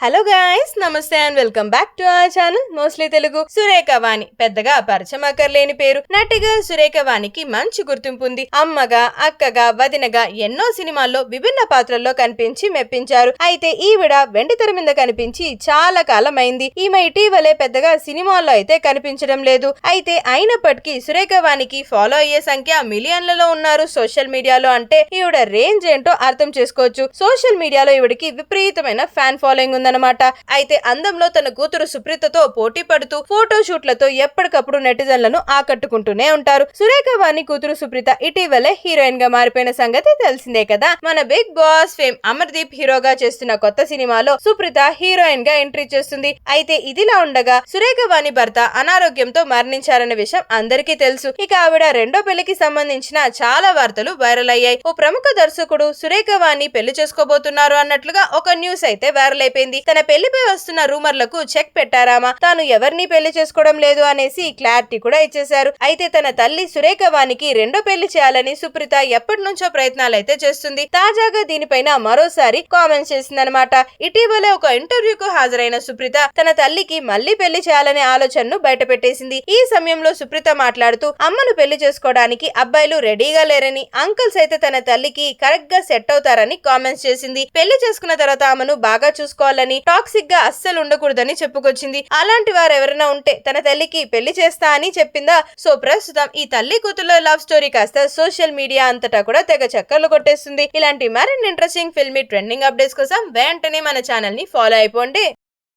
Hello guys, నమస్తే and welcome back to our channel mostly Telugu. Surekha Vani పెద్దగా పరిచయం అక్కర్లేని పేరు. నటిగా సురేఖ వాణికి మంచి గుర్తింపు ఉంది. అమ్మగా, అక్కగా, వదినగా ఎన్నో సినిమాల్లో విభిన్న పాత్రల్లో కనిపించి మెప్పించారు. అయితే ఈవిడ వెండితెర మీద కనిపించి చాలా కాలం అయింది. ఈమె ఇటీవలే పెద్దగా సినిమాల్లో అయితే కనిపించడం లేదు. అయితే అయినప్పటికీ సురేఖ వాణికి ఫాలో అయ్యే సంఖ్య మిలియన్లలో ఉన్నారు సోషల్ మీడియాలో. అంటే ఈవిడ రేంజ్ ఏంటో అర్థం చేసుకోవచ్చు. సోషల్ మీడియాలో ఈవిడికి విపరీతమైన ఫ్యాన్ ఫాలోయింగ్ ఉంది అన్నమాట. అయితే అందంలో తన కూతురు సుప్రీతతో పోటీ పడుతూ ఫోటో షూట్లతో ఎప్పటికప్పుడు నెటిజన్లను ఆకట్టుకుంటూనే ఉంటారు. సురేఖ వాణి కూతురు సుప్రీత ఇటీవలే హీరోయిన్ గా మారిపోయిన సంగతి తెలిసిందే కదా. మన బిగ్ బాస్ ఫేమ్ అమర్దీప్ హీరోగా చేస్తున్న కొత్త సినిమాలో సుప్రీత హీరోయిన్ గా ఎంట్రీ చేస్తుంది. అయితే ఇదిలా ఉండగా సురేఖ వాణి భర్త అనారోగ్యంతో మరణించారన్న విషయం అందరికీ తెలుసు. ఇక ఆవిడ రెండో పెళ్లికి సంబంధించిన చాలా వార్తలు వైరల్ అయ్యాయి. ఓ ప్రముఖ దర్శకుడు సురేఖ వాణి పెళ్లి చేసుకోబోతున్నారు అన్నట్లుగా ఒక న్యూస్ అయితే వైరల్ అయిపోయింది. తన పెళ్లిపై వస్తున్న రూమర్లకు చెక్ పెట్టారామా. తాను ఎవరిని పెళ్లి చేసుకోవడం లేదు అనేసి క్లారిటీ కూడా ఇచ్చేశారు. అయితే తన తల్లి సురేఖ వాణికి రెండో పెళ్లి చేయాలని సుప్రీత ఎప్పటి నుంచో ప్రయత్నాలు అయితే చేస్తుంది. తాజాగా దీనిపైన మరోసారి కామెంట్స్ చేసిందనమాట. ఇటీవలే ఒక ఇంటర్వ్యూకు హాజరైన సుప్రీత తన తల్లికి మళ్లీ పెళ్లి చేయాలనే ఆలోచనను బయటపెట్టేసింది. ఈ సమయంలో సుప్రీత మాట్లాడుతూ అమ్మను పెళ్లి చేసుకోవడానికి అబ్బాయిలు రెడీగా లేరని, అంకుల్స్ అయితే తన తల్లికి కరెక్ట్ గా సెట్ అవుతారని కామెంట్స్ చేసింది. పెళ్లి చేసుకున్న తర్వాత ఆమెను బాగా చూసుకోవాలని, టాక్సిక్ గా అస్సలు ఉండకూడదని చెప్పుకొచ్చింది. అలాంటి వారు ఎవరైనా ఉంటే తన తల్లికి పెళ్లి చేస్తా అని చెప్పిందా. సో ప్రస్తుతం ఈ తల్లి కూతుర్ల లవ్ స్టోరీ కాస్త సోషల్ మీడియా అంతటా కూడా తెగ చక్కర్లు కొట్టేస్తుంది. ఇలాంటి మరిన్ని ఇంట్రెస్టింగ్ ఫిల్మీ ట్రెండింగ్ అప్డేట్స్ కోసం వెంటనే మన ఛానల్ ని ఫాలో అయిపోండి.